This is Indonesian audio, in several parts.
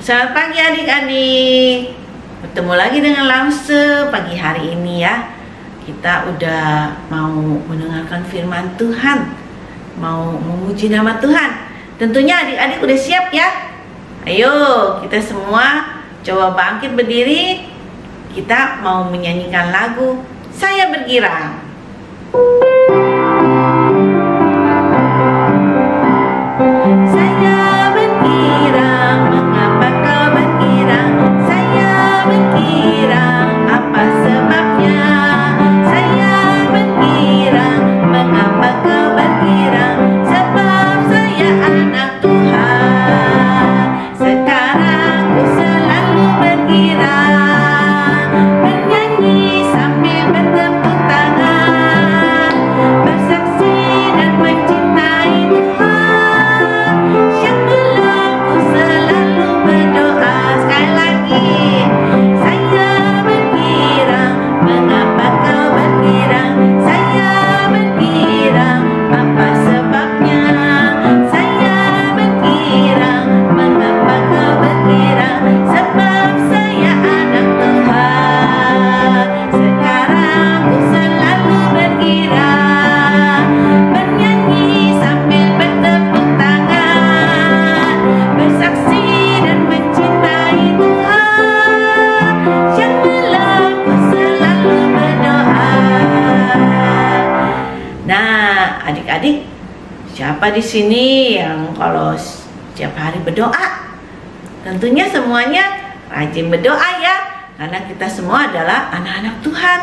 Selamat pagi adik-adik. Bertemu lagi dengan Lause pagi hari ini ya. Kita udah mau mendengarkan firman Tuhan, mau memuji nama Tuhan. Tentunya adik-adik udah siap ya. Ayo kita semua coba bangkit berdiri. Kita mau menyanyikan lagu Saya Bergirang. Adik-adik, siapa di sini yang kalau setiap hari berdoa? Tentunya semuanya rajin berdoa ya, karena kita semua adalah anak-anak Tuhan.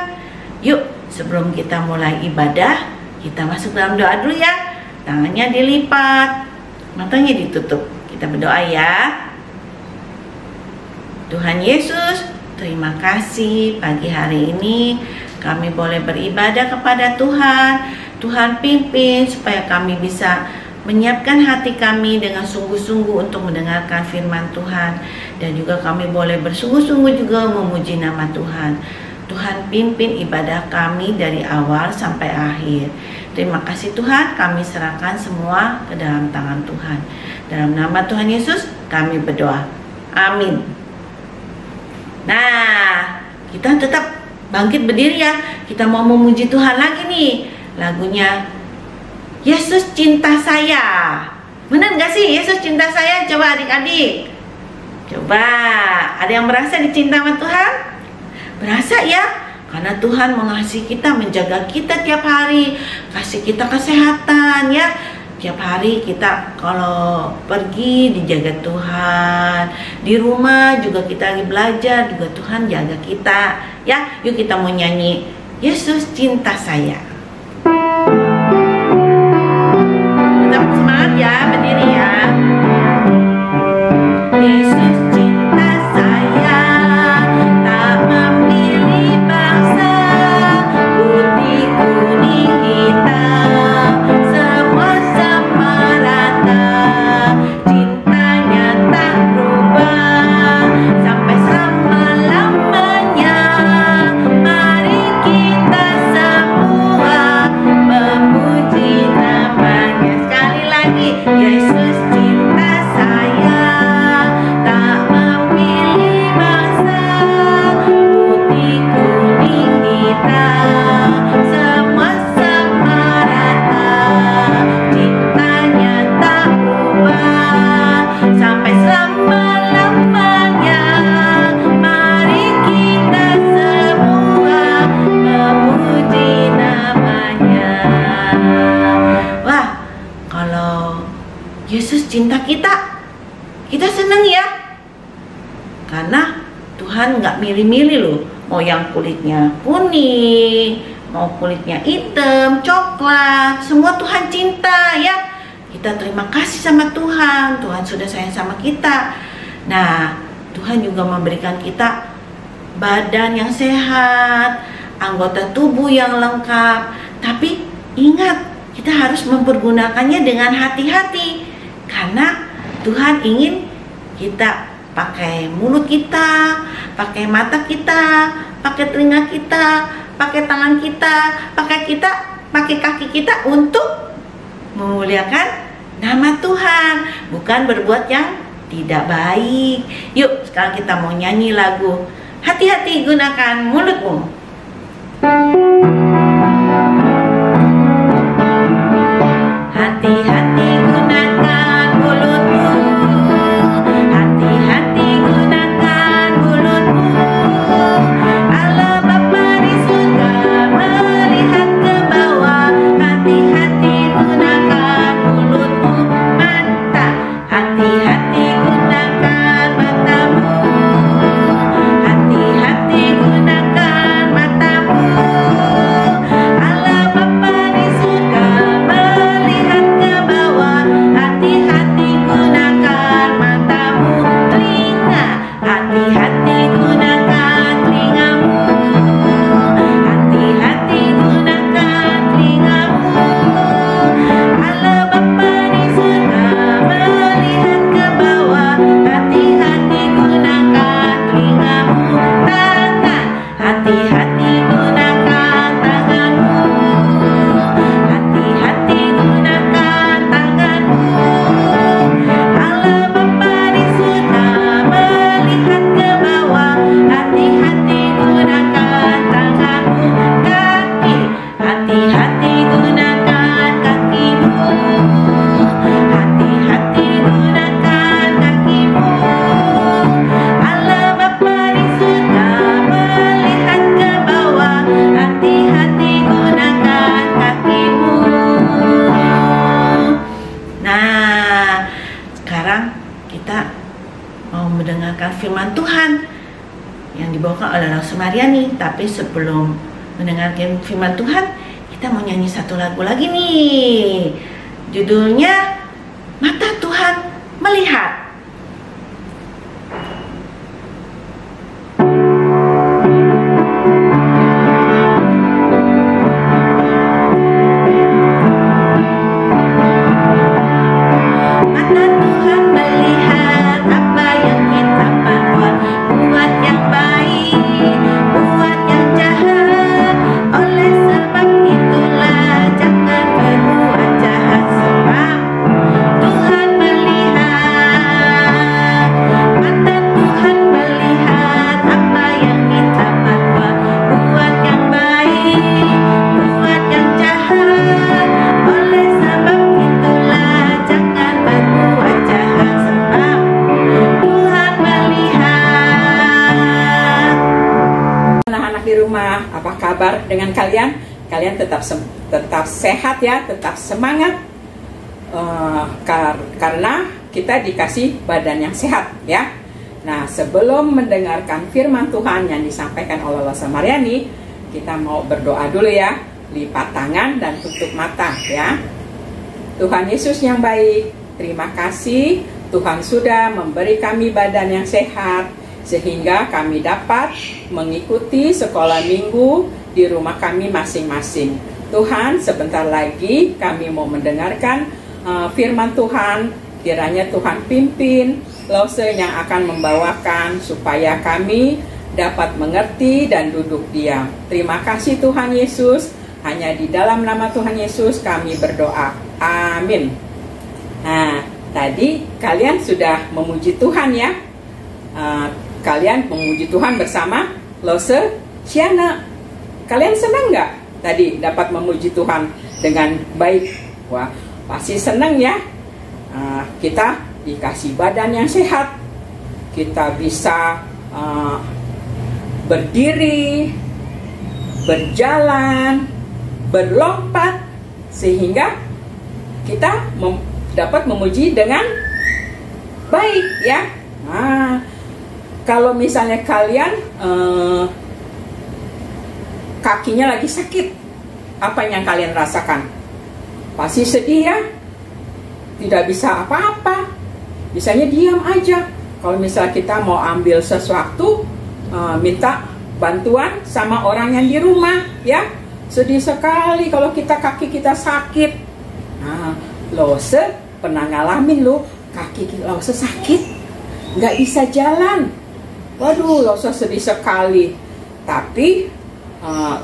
Yuk, sebelum kita mulai ibadah, kita masuk dalam doa dulu ya. Tangannya dilipat, matanya ditutup. Kita berdoa ya. Tuhan Yesus, terima kasih pagi hari ini kami boleh beribadah kepada Tuhan. Tuhan pimpin supaya kami bisa menyiapkan hati kami dengan sungguh-sungguh untuk mendengarkan firman Tuhan. Dan juga kami boleh bersungguh-sungguh juga memuji nama Tuhan. Tuhan pimpin ibadah kami dari awal sampai akhir. Terima kasih Tuhan, kami serahkan semua ke dalam tangan Tuhan. Dalam nama Tuhan Yesus kami berdoa. Amin. Nah, kita tetap bangkit berdiri ya. Kita mau memuji Tuhan lagi nih. Lagunya Yesus Cinta Saya. Benar gak sih Yesus cinta saya? Coba adik-adik, coba, ada yang merasa dicinta sama Tuhan? Berasa ya? Karena Tuhan mengasihi kita, menjaga kita tiap hari, kasih kita kesehatan ya. Tiap hari kita kalau pergi dijaga Tuhan, di rumah juga kita lagi belajar juga Tuhan jaga kita ya. Yuk kita mau nyanyi Yesus Cinta Saya. Tetap semangat ya, berdiri ya. Yesus cinta saya, tak memilih bangsa, putih, kuning, hitam, semua sama rata. Cintanya tak berubah sampai selama-lamanya. Mari kita semua memuji namanya. Sekali lagi, Yesus cinta saya, tak memilih bangsa, putih, kuning, hitam, semua sama rata. Cintanya tak berubah sampai selama-lamanya. Mari kita semua memuji namanya. Wah, kalau Yesus cinta kita, kita senang ya. Karena Tuhan nggak milih-milih loh. Mau yang kulitnya kuning, mau kulitnya hitam, coklat, semua Tuhan cinta ya. Kita terima kasih sama Tuhan. Tuhan sudah sayang sama kita. Nah, Tuhan juga memberikan kita badan yang sehat, anggota tubuh yang lengkap. Tapi ingat, kita harus mempergunakannya dengan hati-hati. Karena Tuhan ingin kita pakai mulut kita, pakai mata kita, pakai telinga kita, pakai tangan kita, pakai kaki kita untuk memuliakan nama Tuhan, bukan berbuat yang tidak baik. Yuk, sekarang kita mau nyanyi lagu Hati-hati Gunakan Mulutmu. Hati-hati gunakan mulutmu, hati-hati gunakan mulutmu. Allah Bapa di surga melihat ke bawah. Hati-hati gunakan mulutmu. Mata, hati-hati gunakan matamu, hati-hati gunakan matamu. Allah Bapa di surga melihat ke bawah. Hati-hati gunakan matamu. Telinga, hati-hati gunakan telingamu, hati-hati gunakan telingamu. Allah Bapa di surga melihat ke bawah. Hati-hati gunakan telingamu. Tangan, hati-hati gunakan tanganmu, hati-hati gunakan tanganmu. Allah Bapa di surga melihat ke bawah. Hati-hati gunakan tanganmu. Kaki, hati-hati gunakan kakimu, hati-hati gunakan kakimu. Allah Bapa di surga melihat ke bawah. Hati-hati gunakan kakimu. Nah, sekarang kita mau mendengarkan firman Tuhan yang dibawakan oleh Laus Mariani. Tapi sebelum mendengarkan firman Tuhan, kita mau nyanyi satu lagu lagi nih. Judulnya Mata Tuhan Melihat. Mata Tuhan melihat apa yang kita perbuat, buat yang baik, buat yang jahat. Oleh sebab itulah jangan berbuat jahat, sebab Tuhan melihat. Mata Tuhan melihat apa yang kita perbuat, buat yang baik, buat yang jahat. Oleh sebab itulah jangan berbuat jahat, sebab Tuhan melihat. Anak-anak di rumah, apa kabar dengan kalian? Kalian tetap sehat ya, tetap semangat. Karena kita dikasih badan yang sehat ya. Nah, sebelum mendengarkan firman Tuhan yang disampaikan oleh Laus Mariani, kita mau berdoa dulu ya. Lipat tangan dan tutup mata ya. Tuhan Yesus yang baik, terima kasih Tuhan sudah memberi kami badan yang sehat, sehingga kami dapat mengikuti sekolah minggu di rumah kami masing-masing. Tuhan, sebentar lagi kami mau mendengarkan firman Tuhan. Kiranya Tuhan pimpin Lause yang akan membawakan supaya kami dapat mengerti dan duduk diam. Terima kasih Tuhan Yesus. Hanya di dalam nama Tuhan Yesus kami berdoa. Amin. Nah, tadi kalian sudah memuji Tuhan ya. Kalian memuji Tuhan bersama Lause Siana. Kalian senang nggak tadi dapat memuji Tuhan dengan baik? Wah, pasti senang ya. Kita dikasih badan yang sehat. Kita bisa berdiri, berjalan, berlompat, sehingga kita dapat memuji dengan baik ya. Nah, kalau misalnya kalian kakinya lagi sakit, apa yang kalian rasakan? Pasti sedih ya, tidak bisa apa-apa, misalnya diam aja. Kalau misalnya kita mau ambil sesuatu, minta bantuan sama orang yang di rumah ya. Sedih sekali kalau kaki kita sakit. Nah, Lause pernah ngalamin loh, kaki Lause sakit, nggak bisa jalan. Waduh, Lause sedih sekali. Tapi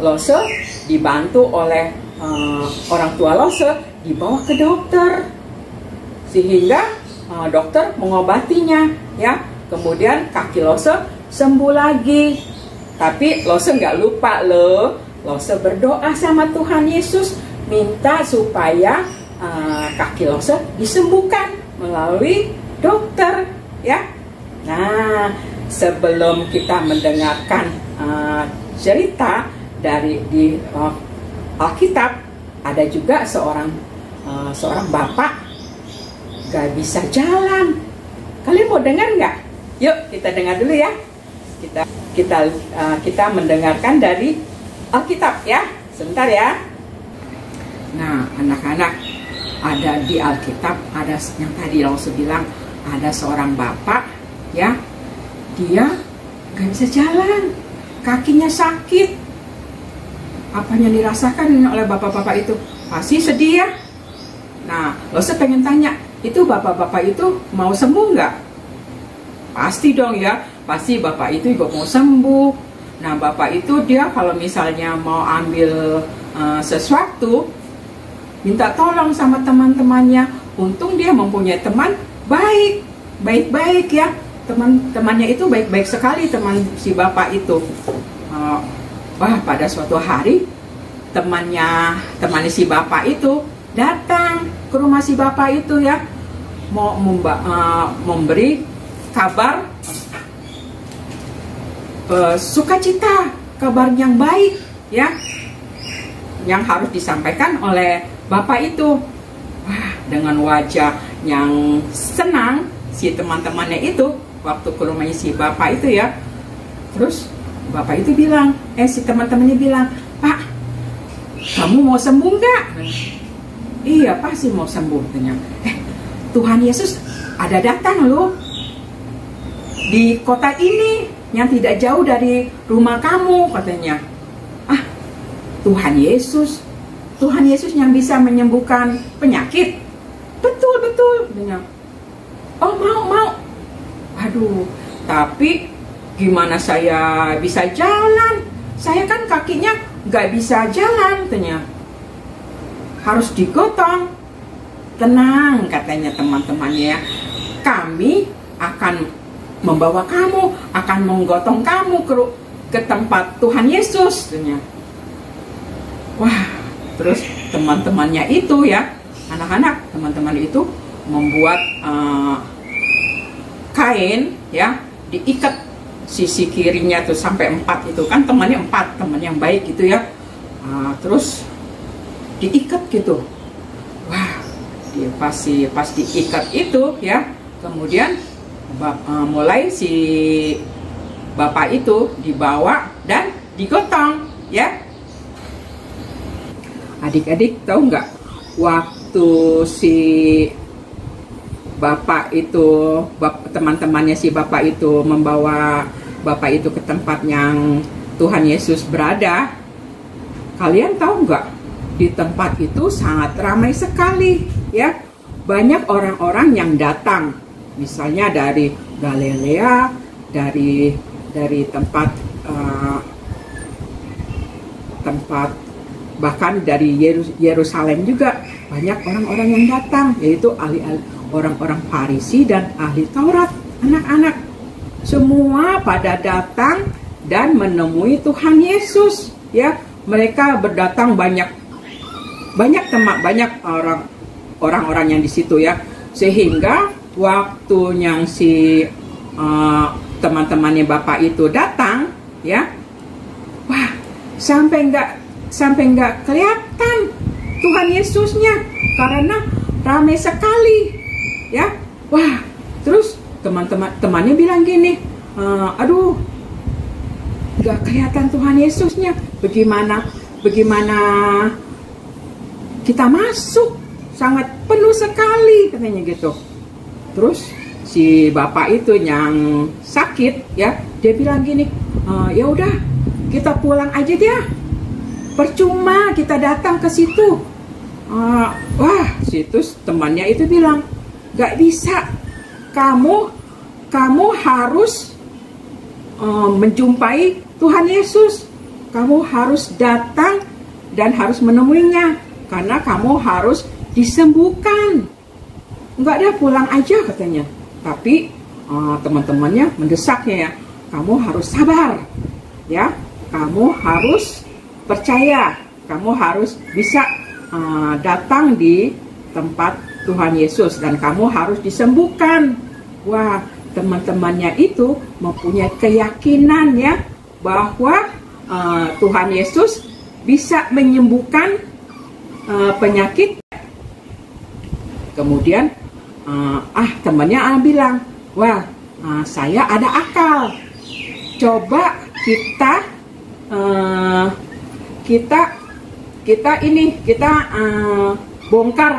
Lause dibantu oleh orang tua Lause, dibawa ke dokter, sehingga dokter mengobatinya, ya. Kemudian kaki Lose sembuh lagi. Tapi Lose nggak lupa loh, Lose berdoa sama Tuhan Yesus, minta supaya kaki Lose disembuhkan melalui dokter, ya. Nah, sebelum kita mendengarkan cerita dari di Alkitab, ada juga seorang bapak gak bisa jalan. Kalian mau dengar nggak? Yuk kita dengar dulu ya. Kita mendengarkan dari Alkitab ya. Sebentar ya. Nah, anak-anak, ada di Alkitab, ada yang tadi Lause bilang, ada seorang bapak ya, dia gak bisa jalan, kakinya sakit. Apa yang dirasakan oleh bapak-bapak itu? Pasti sedih ya. Nah, Lause pengen tanya, itu bapak-bapak itu mau sembuh nggak? Pasti dong ya, pasti bapak itu juga mau sembuh. Nah, bapak itu dia kalau misalnya mau ambil sesuatu, minta tolong sama teman-temannya. Untung dia mempunyai teman baik-baik ya. Teman-temannya itu baik-baik sekali, teman si bapak itu. Wah, pada suatu hari temannya si bapak itu datang ke rumah si bapak itu ya, mau memberi kabar sukacita, kabar yang baik ya, yang harus disampaikan oleh bapak itu. Wah, dengan wajah yang senang si teman-temannya itu waktu ke rumahnya si bapak itu ya. Terus bapak itu bilang, si teman-temannya bilang, "Pak, kamu mau sembuh nggak?" "Iya, pasti mau sembuh." Tuhan Yesus ada datang loh di kota ini yang tidak jauh dari rumah kamu, katanya. Tuhan Yesus yang bisa menyembuhkan penyakit. Betul, katanya. Oh, mau. Aduh, tapi gimana saya bisa jalan? Saya kan kakinya nggak bisa jalan, katanya. Harus digotong. Tenang, katanya teman-temannya, kami akan membawa kamu, akan menggotong kamu ke tempat Tuhan Yesus, katanya. Wah, terus teman-temannya itu ya, anak-anak, teman-teman itu membuat kain ya, diikat sisi kirinya tuh sampai 4 itu kan, temannya 4, teman yang baik gitu ya. Terus diikat gitu. Wah, dia pas diikat itu ya, kemudian mulai si bapak itu dibawa dan digotong ya. Adik-adik tahu nggak, waktu si bapak itu, teman-temannya si bapak itu membawa bapak itu ke tempat yang Tuhan Yesus berada, kalian tahu nggak, di tempat itu sangat ramai sekali ya. Banyak orang-orang yang datang, misalnya dari Galilea, dari tempat bahkan dari Yerusalem juga banyak orang-orang yang datang, yaitu orang-orang Farisi dan ahli Taurat. Anak-anak semua pada datang dan menemui Tuhan Yesus ya. Mereka berdatang banyak orang-orang yang di situ ya, sehingga waktu yang si teman-temannya bapak itu datang ya, wah, sampai nggak kelihatan Tuhan Yesusnya karena ramai sekali ya. Wah, terus temannya bilang gini, aduh, nggak kelihatan Tuhan Yesusnya, bagaimana kita masuk, sangat penuh sekali, katanya gitu. Terus si bapak itu yang sakit ya, dia bilang gini, ya udah kita pulang aja dia, percuma kita datang ke situ. Wah, situs temannya itu bilang, gak bisa, kamu harus menjumpai Tuhan Yesus, kamu harus datang dan harus menemuinya, karena kamu harus disembuhkan. enggak dia pulang aja katanya. Tapi teman-temannya mendesaknya ya, kamu harus sabar ya, kamu harus percaya, kamu harus bisa datang di tempat Tuhan Yesus dan kamu harus disembuhkan. Wah, teman-temannya itu mempunyai keyakinan ya bahwa Tuhan Yesus bisa menyembuhkan penyakit. Kemudian temannya bilang, wah, saya ada akal. Coba kita bongkar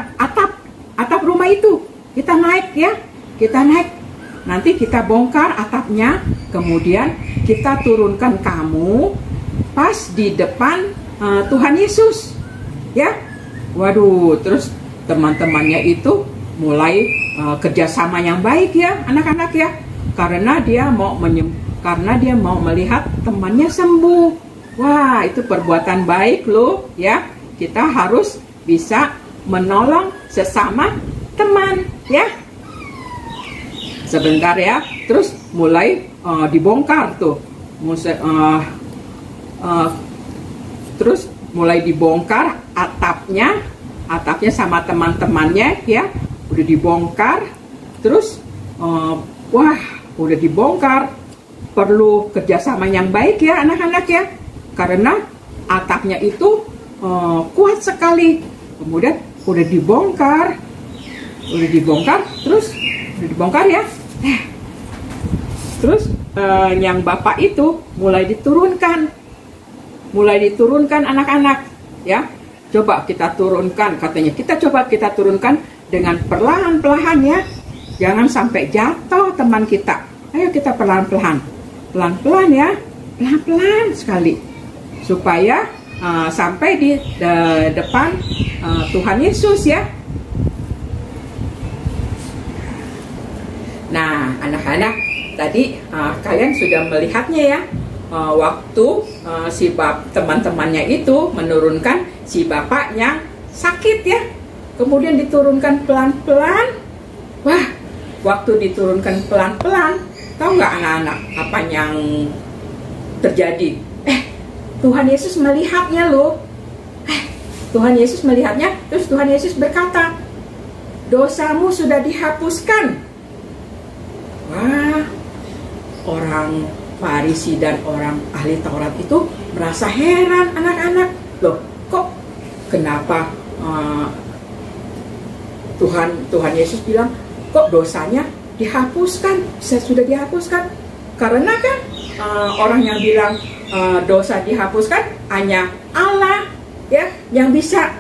atap rumah itu. Kita naik ya, kita naik. Nanti kita bongkar atapnya, kemudian kita turunkan kamu pas di depan Tuhan Yesus. Ya, waduh, terus teman-temannya itu mulai kerjasama yang baik ya, anak-anak ya, karena dia mau melihat temannya sembuh. Wah, itu perbuatan baik loh ya. Kita harus bisa menolong sesama teman ya. Sebentar ya, terus mulai dibongkar tuh, terus mulai dibongkar atapnya sama teman-temannya ya, udah dibongkar. Terus wah, udah dibongkar, perlu kerjasama yang baik ya anak-anak ya, karena atapnya itu kuat sekali. Kemudian udah dibongkar, terus udah dibongkar ya. Terus yang bapak itu mulai diturunkan anak-anak ya. Coba kita turunkan, katanya. Kita turunkan dengan perlahan-lahan ya. Jangan sampai jatuh teman kita. Ayo kita perlahan-lahan ya, pelan-pelan sekali, supaya sampai di depan Tuhan Yesus ya. Nah, anak-anak, tadi kalian sudah melihatnya ya, waktu si teman-temannya itu menurunkan si bapak yang sakit ya, kemudian diturunkan pelan-pelan. Wah, waktu diturunkan pelan-pelan, tahu nggak anak-anak apa yang terjadi? Tuhan Yesus melihatnya loh. Tuhan Yesus melihatnya, terus Tuhan Yesus berkata, dosamu sudah dihapuskan. Wah, orang Farisi dan orang ahli Taurat itu merasa heran, anak-anak. Loh, kok kenapa Tuhan Yesus bilang kok dosanya dihapuskan, sudah dihapuskan? Karena kan orang yang bilang dosa dihapuskan hanya Allah ya yang bisa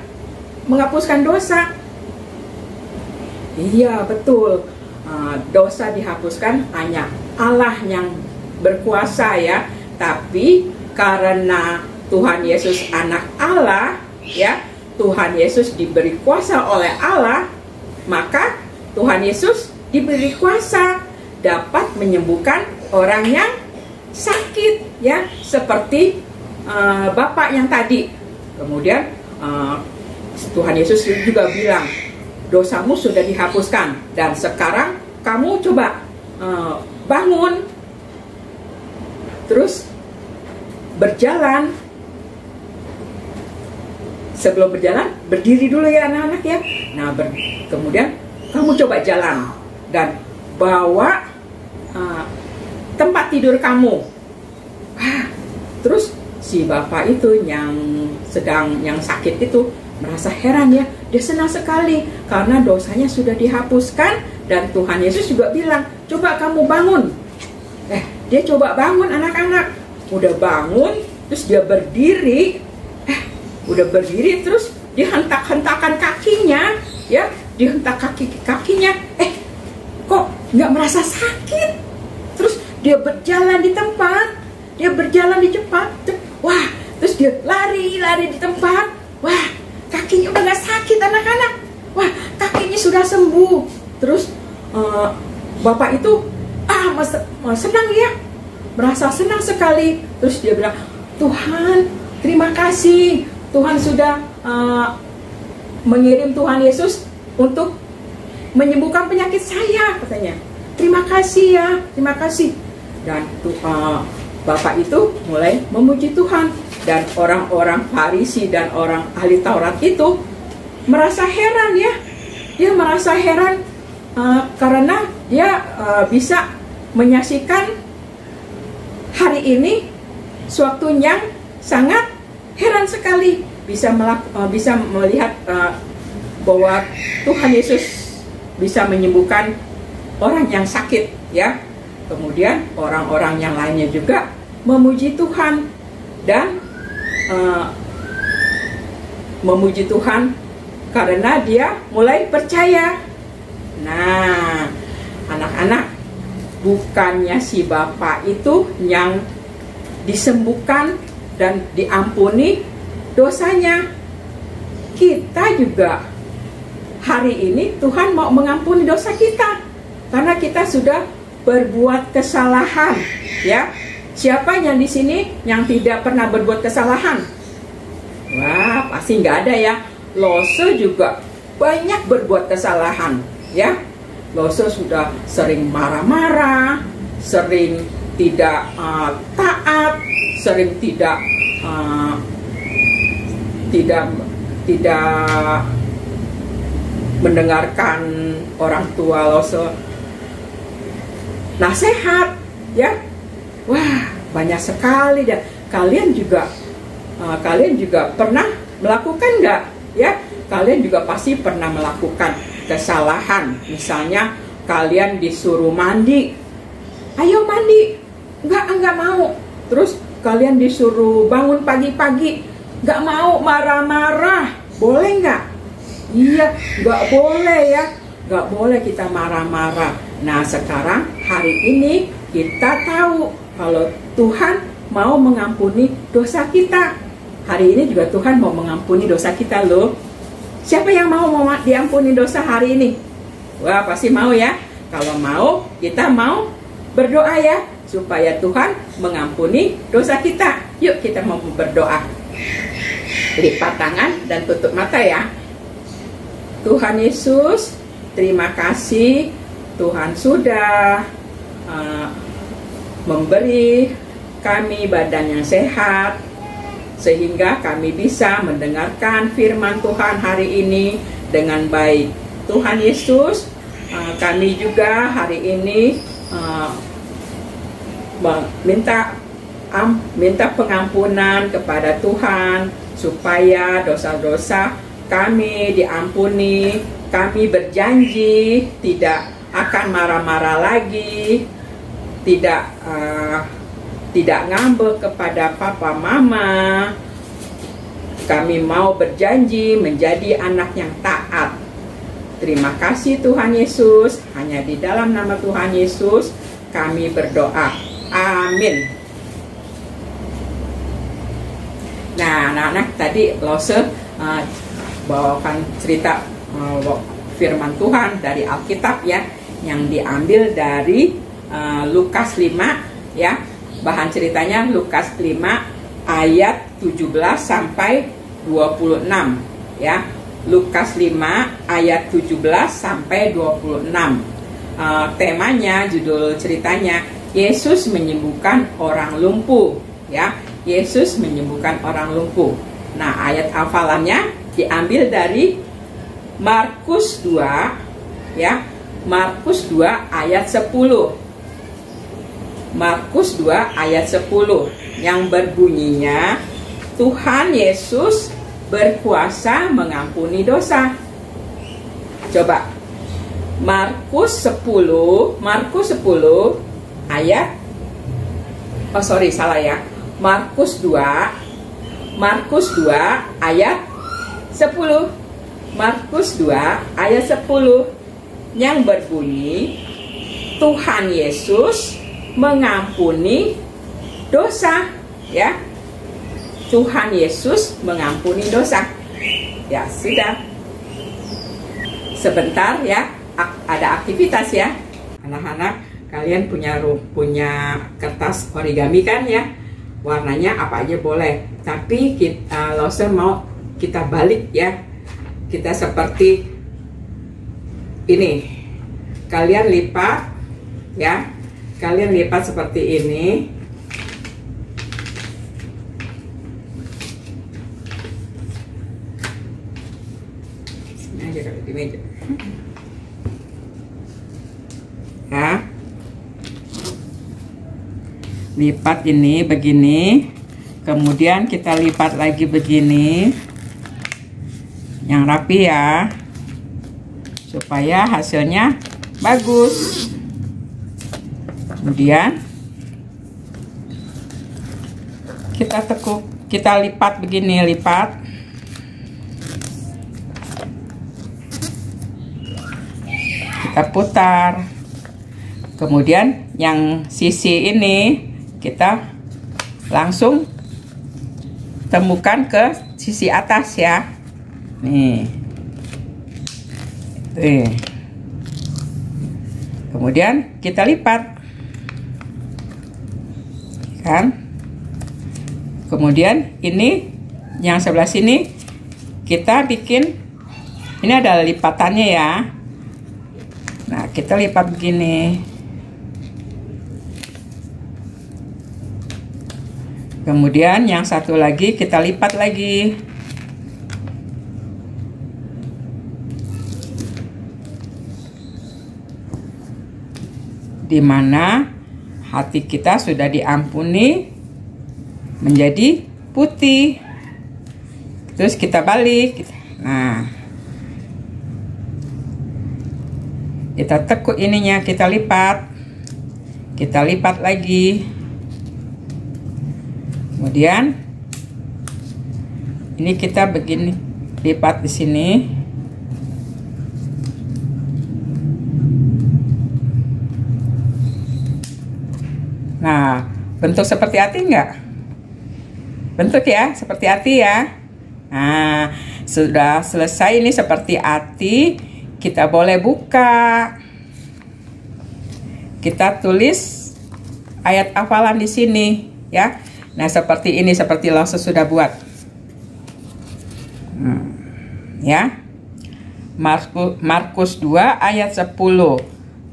menghapuskan dosa. Iya, betul. Dosa dihapuskan hanya Allah yang berkuasa ya. Tapi karena Tuhan Yesus anak Allah ya, Tuhan Yesus diberi kuasa oleh Allah, maka Tuhan Yesus diberi kuasa dapat menyembuhkan orang yang sakit ya, seperti bapak yang tadi. Kemudian Tuhan Yesus juga bilang, dosamu sudah dihapuskan dan sekarang kamu coba bangun, terus berjalan. Sebelum berjalan, berdiri dulu ya anak-anak ya. Nah, kemudian kamu coba jalan dan bawa tempat tidur kamu. Terus si bapak itu yang sakit itu merasa heran ya. Dia senang sekali karena dosanya sudah dihapuskan dan Tuhan Yesus juga bilang, coba kamu bangun. Dia coba bangun anak-anak. Udah bangun, terus dia berdiri. Udah berdiri, terus dihentak-hentakan kakinya, ya, dihentak kakinya. Kok nggak merasa sakit? Terus dia berjalan di tempat, wah, terus dia lari di tempat, wah, kakinya udah nggak sakit anak-anak, wah, kakinya sudah sembuh. Terus bapak itu senang ya, merasa senang sekali. Terus dia bilang, Tuhan, terima kasih. Tuhan sudah mengirim Tuhan Yesus untuk menyembuhkan penyakit saya, katanya. Terima kasih ya, terima kasih. Dan Bapak itu mulai memuji Tuhan. Dan orang-orang Farisi dan orang ahli Taurat itu merasa heran ya. Dia merasa heran karena dia bisa menyaksikan hari ini suatu yang sangat heran sekali, bisa melihat bahwa Tuhan Yesus bisa menyembuhkan orang yang sakit ya. Kemudian orang-orang yang lainnya juga memuji Tuhan dan memuji Tuhan karena dia mulai percaya. Nah, anak-anak, bukannya si Bapak itu yang disembuhkan dan diampuni dosanya, kita juga hari ini Tuhan mau mengampuni dosa kita karena kita sudah berbuat kesalahan ya. Siapa yang di sini yang tidak pernah berbuat kesalahan? Wah, pasti nggak ada ya. Lose juga banyak berbuat kesalahan ya. Lose sudah sering marah-marah, sering tidak taat, sering tidak mendengarkan orang tua Lose nasihat ya. Wah, banyak sekali. Dan kalian juga pernah melakukan nggak ya? Kalian juga pasti pernah melakukan kesalahan. Misalnya kalian disuruh mandi, ayo mandi, nggak mau. Terus kalian disuruh bangun pagi-pagi, nggak mau, marah-marah, boleh nggak? Iya, nggak boleh ya, nggak boleh kita marah-marah. Nah, sekarang hari ini kita tahu kalau Tuhan mau mengampuni dosa kita. Hari ini juga Tuhan mau mengampuni dosa kita loh. Siapa yang mau diampuni dosa hari ini? Wah, pasti mau ya. Kalau mau, kita mau berdoa ya, supaya Tuhan mengampuni dosa kita. Yuk kita mau berdoa. Lipat tangan dan tutup mata ya. Tuhan Yesus, terima kasih Tuhan sudah memberi kami badan yang sehat, sehingga kami bisa mendengarkan firman Tuhan hari ini dengan baik. Tuhan Yesus, kami juga hari ini minta pengampunan kepada Tuhan, supaya dosa-dosa kami diampuni. Kami berjanji tidak akan marah-marah lagi, tidak ngambek kepada papa mama. Kami mau berjanji menjadi anak yang taat. Terima kasih Tuhan Yesus. Hanya di dalam nama Tuhan Yesus kami berdoa. Amin. Nah, anak-anak, tadi Lose bawakan cerita firman Tuhan dari Alkitab ya, yang diambil dari Lukas 5 ya. Bahan ceritanya Lukas 5 ayat 17 sampai 26 ya. Lukas 5 ayat 17 sampai 26. Temanya, judul ceritanya, Yesus menyembuhkan orang lumpuh ya. Yesus menyembuhkan orang lumpuh. Nah, ayat hafalannya diambil dari Markus 2 ya. Markus 2 ayat 10. Markus 2 ayat 10 yang berbunyinya, Tuhan Yesus berkuasa mengampuni dosa. Coba Markus 10 ayat Markus 2 ayat 10. Markus 2 ayat 10 yang berbunyi, Tuhan Yesus mengampuni dosa ya. Tuhan Yesus mengampuni dosa. Ya, sudah. Sebentar ya, ada aktivitas ya. Anak-anak, kalian punya kertas origami kan ya? Warnanya apa aja boleh. Tapi Lose mau kita balik ya. Kita seperti ini kalian lipat ya, kalian lipat seperti ini. Sini aja kali di meja ya, lipat ini begini, kemudian kita lipat lagi begini yang rapi ya, supaya hasilnya bagus. Kemudian kita tekuk, kita lipat begini, lipat. Kita putar. Kemudian yang sisi ini kita langsung temukan ke sisi atas ya. Nih. Kemudian kita lipat. Kan? Kemudian ini yang sebelah sini kita bikin, ini ada lipatannya ya. Nah, kita lipat begini. Kemudian yang satu lagi kita lipat lagi. Di mana hati kita sudah diampuni menjadi putih. Terus kita balik. Nah, kita tekuk ininya, kita lipat. Kita lipat lagi. Kemudian ini kita begini, lipat di sini. Nah, bentuk seperti hati enggak? Bentuk ya, seperti hati ya. Nah, sudah selesai ini seperti hati. Kita boleh buka. Kita tulis ayat hafalan di sini ya. Nah, seperti ini, seperti Lose sudah buat. Ya. Markus 2 ayat 10.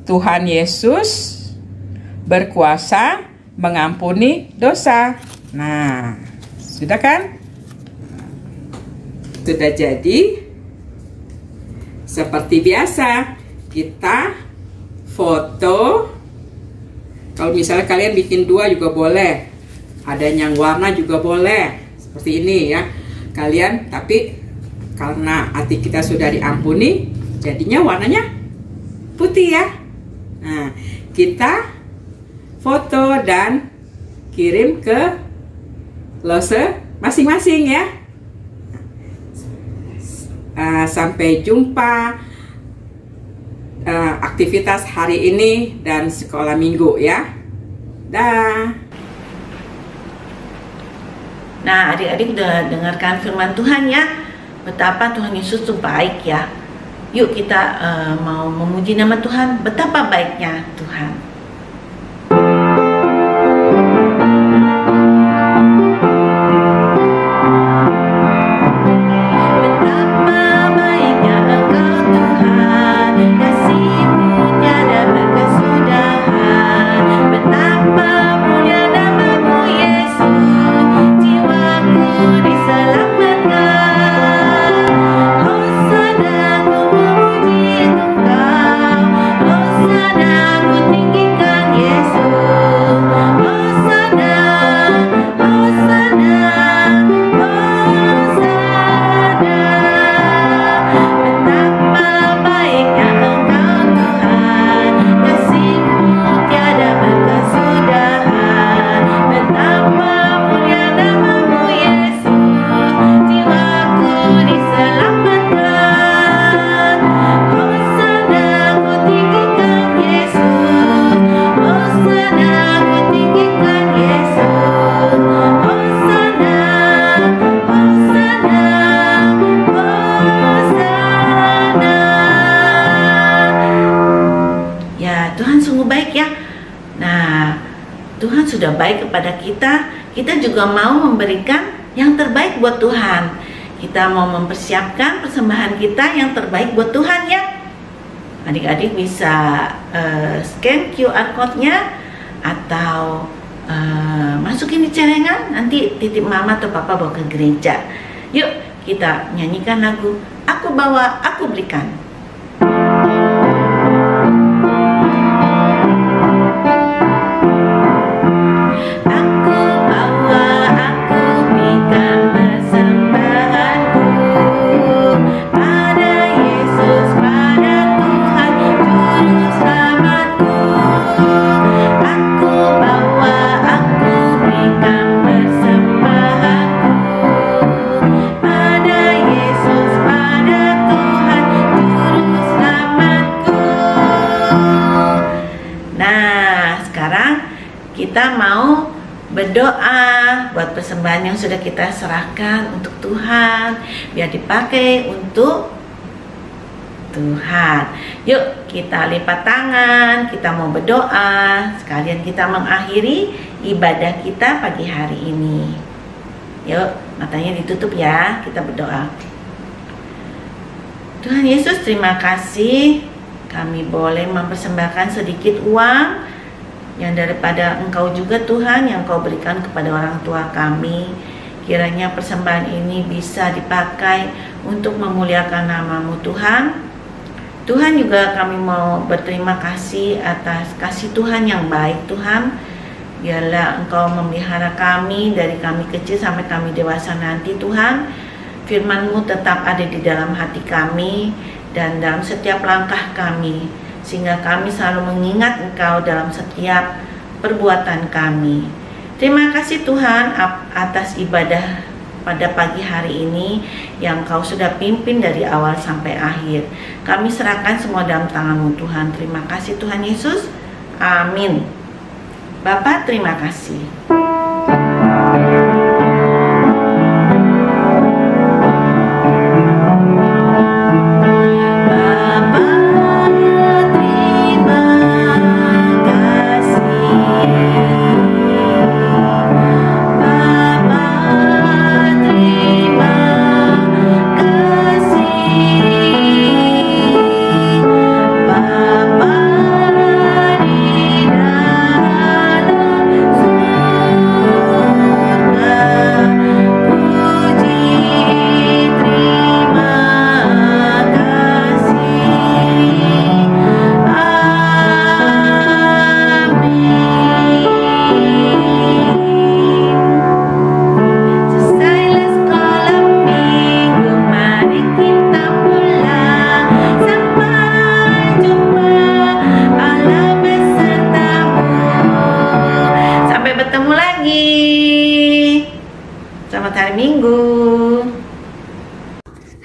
Tuhan Yesus berkuasa mengampuni dosa. Nah, sudah kan? Sudah jadi. Seperti biasa, kita foto. Kalau misalnya kalian bikin 2 juga boleh. Ada yang warna juga boleh, seperti ini ya. Kalian, tapi karena hati kita sudah diampuni, jadinya warnanya putih ya. Nah, kita foto dan kirim ke Lose masing-masing ya. Sampai jumpa aktivitas hari ini dan sekolah minggu ya. Dah. Nah, adik-adik udah dengarkan firman Tuhan ya, betapa Tuhan Yesus itu baik ya. Yuk kita mau memuji nama Tuhan, betapa baiknya Tuhan. Tuhan sudah baik kepada kita, kita juga mau memberikan yang terbaik buat Tuhan. Kita mau mempersiapkan persembahan kita yang terbaik buat Tuhan ya. Adik-adik bisa scan QR code-nya atau masukin di celengan, nanti titip mama atau papa bawa ke gereja. Yuk kita nyanyikan lagu Aku Bawa, Aku Berikan. Kita mau berdoa buat persembahan yang sudah kita serahkan untuk Tuhan, biar dipakai untuk Tuhan. Yuk kita lipat tangan, kita mau berdoa, sekalian kita mengakhiri ibadah kita pagi hari ini. Yuk, matanya ditutup ya, kita berdoa. Tuhan Yesus, terima kasih kami boleh mempersembahkan sedikit uang yang daripada Engkau juga Tuhan, yang Kau berikan kepada orang tua kami. Kiranya persembahan ini bisa dipakai untuk memuliakan nama-Mu Tuhan. Tuhan, juga kami mau berterima kasih atas kasih Tuhan yang baik Tuhan. Biarlah Engkau memelihara kami dari kami kecil sampai kami dewasa nanti Tuhan. Firman-Mu tetap ada di dalam hati kami dan dalam setiap langkah kami, sehingga kami selalu mengingat Engkau dalam setiap perbuatan kami. Terima kasih Tuhan atas ibadah pada pagi hari ini yang Kau sudah pimpin dari awal sampai akhir. Kami serahkan semua dalam tangan-Mu Tuhan. Terima kasih Tuhan Yesus. Amin. Bapak, terima kasih.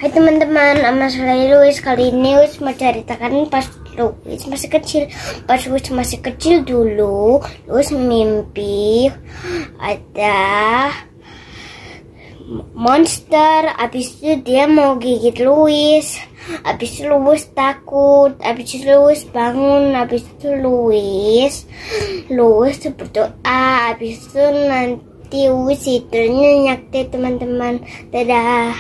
Hai teman-teman, nama saya Louis. Kali ini Louis mau ceritakan pas Louis masih kecil. Pas Louis masih kecil dulu, Louis mimpi ada monster. Abis itu dia mau gigit Louis. Abis itu Louis takut. Abis itu Louis bangun. Abis itu Louis berdoa. Abis itu nanti Louis tidurnya nyenyak deh teman-teman. Dadah.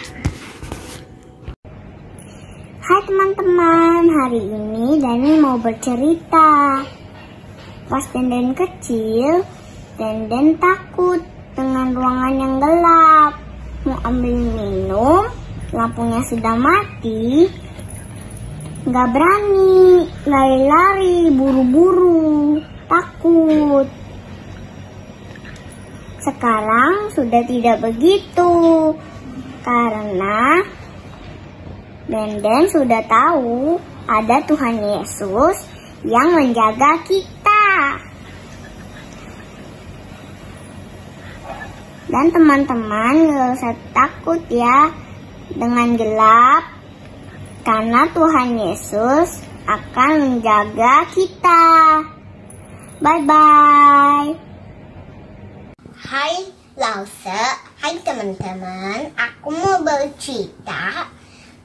Hai teman-teman, hari ini Dani mau bercerita. Pas Denden kecil, Denden takut dengan ruangan yang gelap. Mau ambil minum, lampunya sudah mati. Gak berani, lari-lari, buru-buru, takut. Sekarang sudah tidak begitu, karena Denden sudah tahu ada Tuhan Yesus yang menjaga kita. Dan teman-teman gak usah takut ya dengan gelap, karena Tuhan Yesus akan menjaga kita. Bye-bye. Hai Lause, hai teman-teman, aku mau bercerita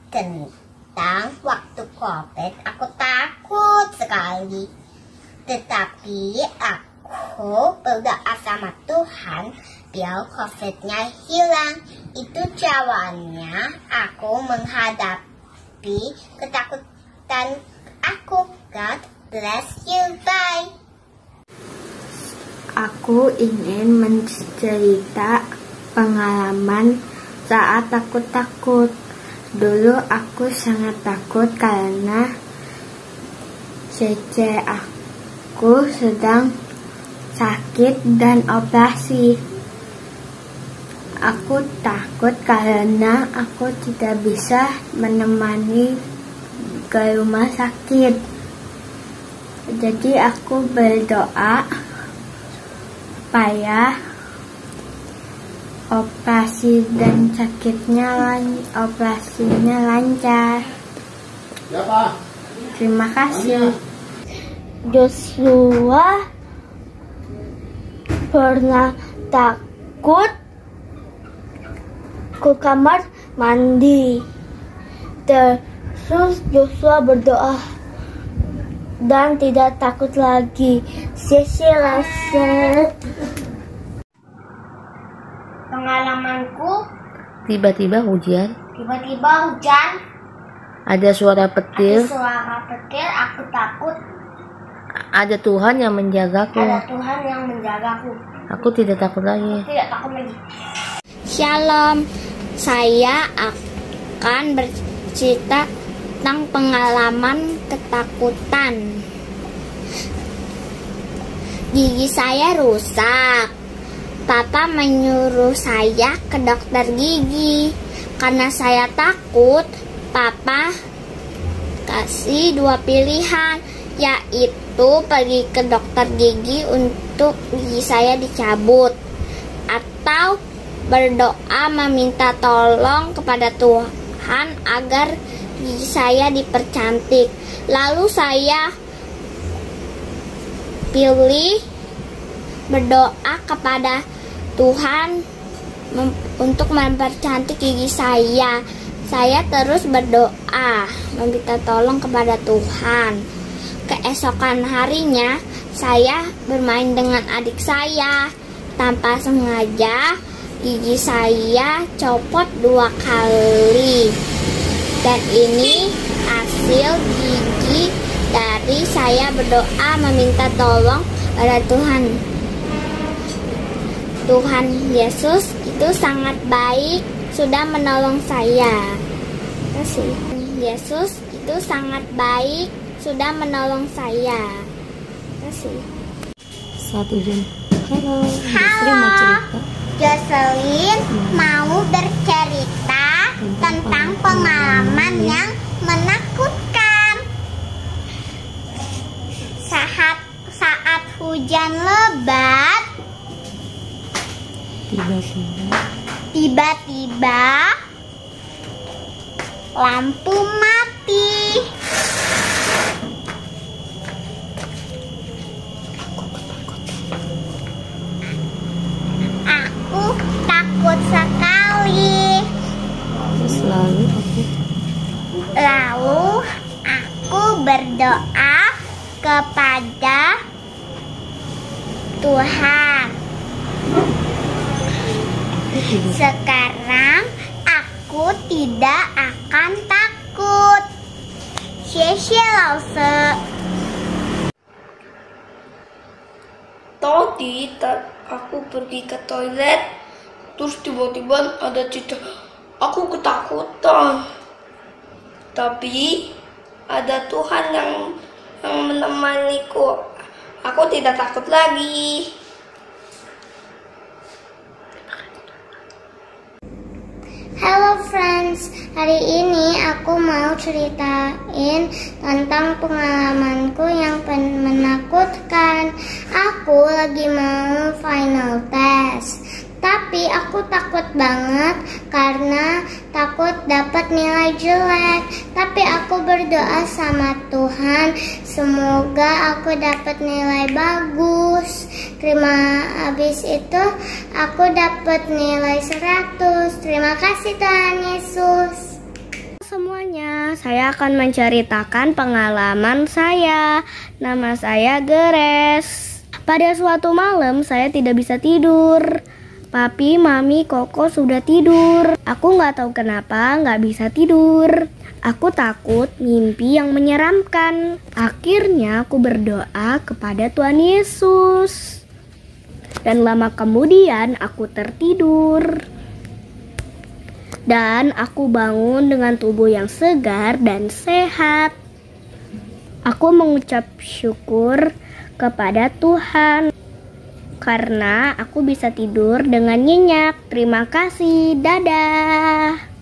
tentang waktu COVID. Aku takut sekali, tetapi aku berdoa sama Tuhan biar COVID-nya hilang. Itu caranya aku menghadapi ketakutan aku. God bless you. Bye. Aku ingin mencerita pengalaman saat aku takut. Dulu aku sangat takut karena cece aku sedang sakit dan operasi. Aku takut karena aku tidak bisa menemani ke rumah sakit. Jadi aku berdoa supaya operasi dan operasinya lancar. Terima kasih. Joshua pernah takut ke kamar mandi. Terus Joshua berdoa dan tidak takut lagi. Pengalamanku, Tiba-tiba hujan, ada suara petir, aku takut. ada Tuhan yang menjagaku. Tuhan yang menjagaku. Aku tidak takut lagi. Shalom, saya akan bercerita tentang pengalaman ketakutan. Gigi saya rusak. Papa menyuruh saya ke dokter gigi. Karena saya takut, Papa kasih 2 pilihan, yaitu pergi ke dokter gigi untuk gigi saya dicabut, atau berdoa meminta tolong kepada Tuhan agar gigi saya dipercantik. Lalu saya pilih berdoa kepada Tuhan untuk mempercantik gigi saya. Saya terus berdoa meminta tolong kepada Tuhan. Keesokan harinya saya bermain dengan adik saya. Tanpa sengaja gigi saya copot 2 kali. Dan ini hasil gigi dari saya berdoa meminta tolong pada Tuhan. Tuhan Yesus itu sangat baik, sudah menolong saya. Terima kasih. Yesus itu sangat baik, sudah menolong saya. Terima kasih. Satu jam. Halo. Jocelyn mau bercerita tentang pengalaman yang menakutkan. Saat hujan lebat, tiba-tiba lampu mati. Aku takut sekali. Lalu aku berdoa kepada Tuhan. Sekarang aku tidak akan takut. Tadi aku pergi ke toilet, terus tiba-tiba ada cicak. Aku ketakutan, tapi ada Tuhan yang menemaniku. Aku tidak takut lagi. Hello friends, hari ini aku mau ceritain tentang pengalamanku yang menakutkan. Aku lagi mau final test, tapi aku takut banget karena takut dapat nilai jelek. Tapi aku berdoa sama Tuhan, semoga aku dapat nilai bagus. Habis itu aku dapat nilai 100. Terima kasih Tuhan Yesus. Semuanya, saya akan menceritakan pengalaman saya. Nama saya Geres. Pada suatu malam saya tidak bisa tidur. Papi, Mami, Koko sudah tidur. Aku nggak tahu kenapa nggak bisa tidur. Aku takut mimpi yang menyeramkan. Akhirnya aku berdoa kepada Tuhan Yesus. Dan lama kemudian aku tertidur. Dan aku bangun dengan tubuh yang segar dan sehat. Aku mengucap syukur kepada Tuhan karena aku bisa tidur dengan nyenyak. Terima kasih, dadah.